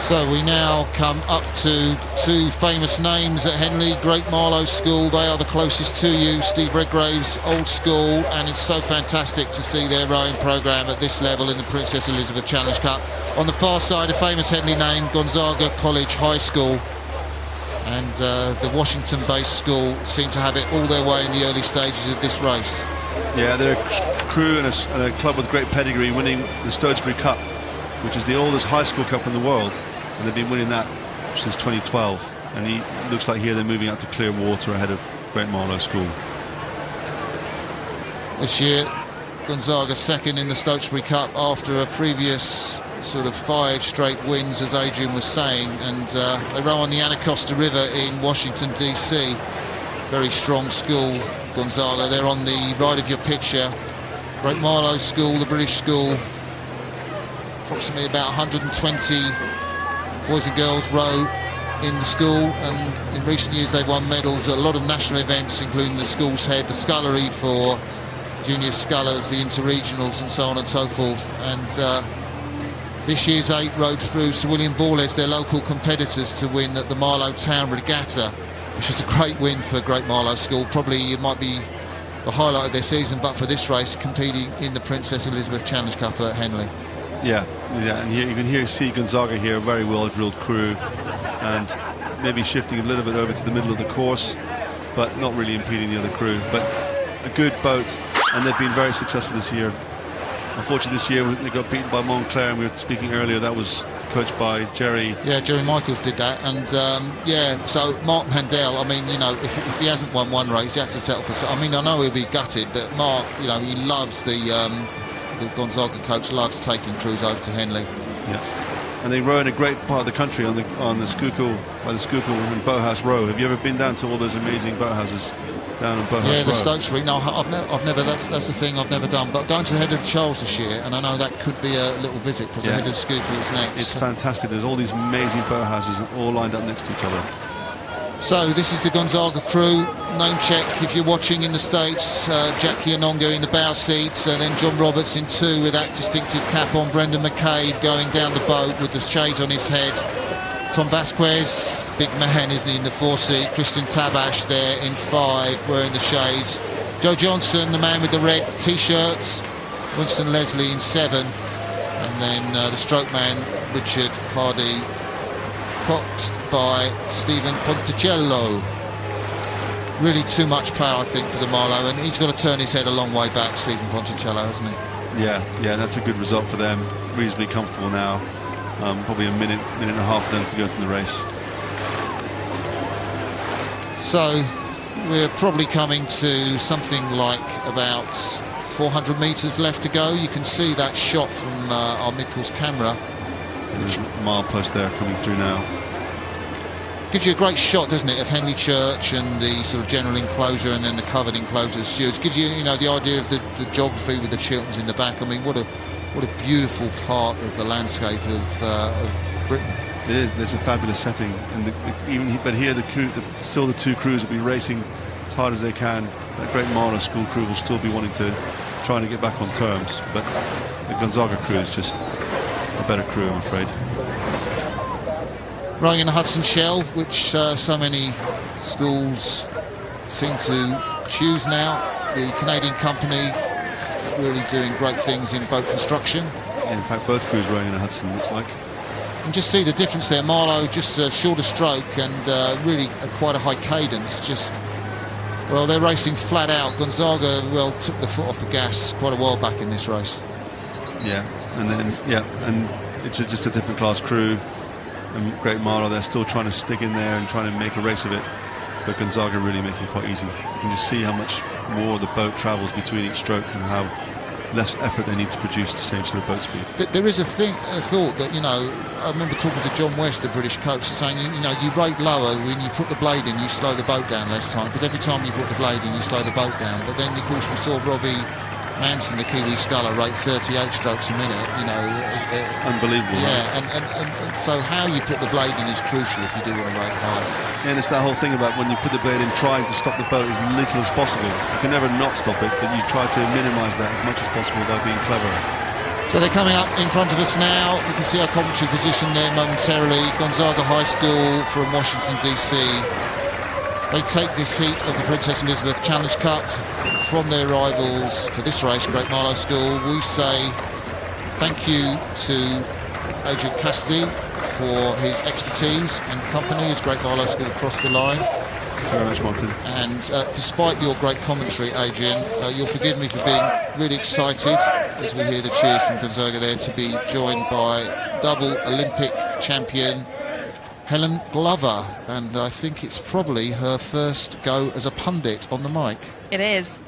So we now come up to two famous names at Henley, Great Marlow School. They are the closest to you, Steve Redgrave's old school, and it's so fantastic to see their rowing programme at this level in the Princess Elizabeth Challenge Cup. On the far side, a famous Henley name, Gonzaga College High School. And the Washington-based school seem to have it all their way in the early stages of this race. Yeah, they're a crew and a club with great pedigree, winning the Stotesbury Cup, which is the oldest high school cup in the world. And they've been winning that since 2012. And he looks like here they're moving out to clear water ahead of Great Marlow School. This year, Gonzaga second in the Stotesbury Cup after a previous sort of 5 straight wins, as Adrian was saying, and they row on the Anacostia River in Washington DC. Very strong school, Gonzaga. They're on the right of your picture. Great Marlow School, the British school, approximately about 120 boys and girls row in the school, and in recent years they've won medals at a lot of national events, including the school's head, the scullery for junior scullers, the interregionals and so on and so forth. And this year's 8 rode through Sir William Borles, their local competitors, to win at the Marlow Town Regatta, which was a great win for Great Marlow School. Probably it might be the highlight of their season, but for this race, competing in the Princess Elizabeth Challenge Cup at Henley. Yeah, and here you can see Gonzaga here, a very well-drilled crew, and maybe shifting a little bit over to the middle of the course, but not really impeding the other crew. But a good boat, and they've been very successful this year. Unfortunately, this year they got beaten by Montclair, and we were speaking earlier, that was coached by Jerry. Yeah, Jerry Michaels did that, and yeah, so Mark Mandel, I mean, you know, if he hasn't won one race, he has to settle for. I mean, I know he'll be gutted, but Mark, you know, he loves the Gonzaga coach loves taking crews over to Henley. Yeah, and they row in a great part of the country on the Schuylkill, by the Schuylkill and Boathouse Row. Have you ever been down to all those amazing boathouses down on Boathouse Row? Yeah, the Stotesbury. No, I've never. That's the thing I've never done. But going to the head of Charles this year, and I know that could be a little visit because the head of Schuylkill is next. It's fantastic. There's all these amazing boathouses all lined up next to each other. So this is the Gonzaga crew. Name check if you're watching in the States. Jackie Anonga in the bow seats, and then John Roberts in 2 with that distinctive cap on. Brendan McCabe going down the boat with the shades on his head. Tom Vasquez, big man, isn't he, in the 4 seat. Christian Tabash there in 5 wearing the shades. Joe Johnson, the man with the red t-shirt. Winston Leslie in 7. And then the stroke man, Richard Hardy, coxed by Stephen Ponticello. Really too much power, I think, for the Marlow, and he's got to turn his head a long way back, Stephen Ponticello, hasn't he? Yeah, that's a good result for them. Reasonably comfortable now. Probably a minute and a half for them to go through the race. So we're probably coming to something like about 400 metres left to go. You can see that shot from our mid-course camera. There's a milepost there coming through now. Gives you a great shot, doesn't it, of Henley Church and the sort of general enclosure, and then the covered enclosure stewards. Gives you, you know, the idea of the geography with the Chilterns in the back. I mean, what a beautiful part of the landscape of Britain. It is. There's a fabulous setting, and but here still the 2 crews will be racing as hard as they can. That Great Marlow School crew will still be wanting to trying to get back on terms, but the Gonzaga crew is just a better crew, I'm afraid. Rowing in the Hudson Shell, which so many schools seem to choose now. The Canadian company really doing great things in boat construction. Yeah, in fact, both crews rowing in the Hudson, looks like. And just see the difference there. Marlow just a shorter stroke and really quite a high cadence. Just, well, they're racing flat out. Gonzaga, well, took the foot off the gas quite a while back in this race. Yeah, and it's just a different class crew. And Great Marlow, they're still trying to stick in there and trying to make a race of it, but Gonzaga really making it quite easy. You can just see how much more the boat travels between each stroke and how less effort they need to produce the same sort of boat speed. There is a thought that, you know, I remember talking to John West, the British coach, saying, you know, you rate lower when you put the blade in, you slow the boat down less time, because every time you put the blade in, you slow the boat down. But then, of course, we saw Robbie Manson, the Kiwi sculler, rate 38 strokes a minute, you know. Unbelievable. Yeah, and so how you put the blade in is crucial if you do want to rate high. And it's that whole thing about when you put the blade in, trying to stop the boat as little as possible. You can never not stop it, but you try to minimise that as much as possible by being clever. So they're coming up in front of us now. You can see our commentary position there momentarily. Gonzaga High School from Washington, D.C. They take this heat of the Princess Elizabeth Challenge Cup from their rivals for this race, Great Marlow School. We say thank you to Adrian Casti for his expertise and company as Great Marlow School crossed the line. Thank you very much, Martin. And despite your great commentary, Adrian, you'll forgive me for being really excited as we hear the cheers from Gonzaga there to be joined by double Olympic champion Helen Glover, and I think it's probably her first go as a pundit on the mic. It is.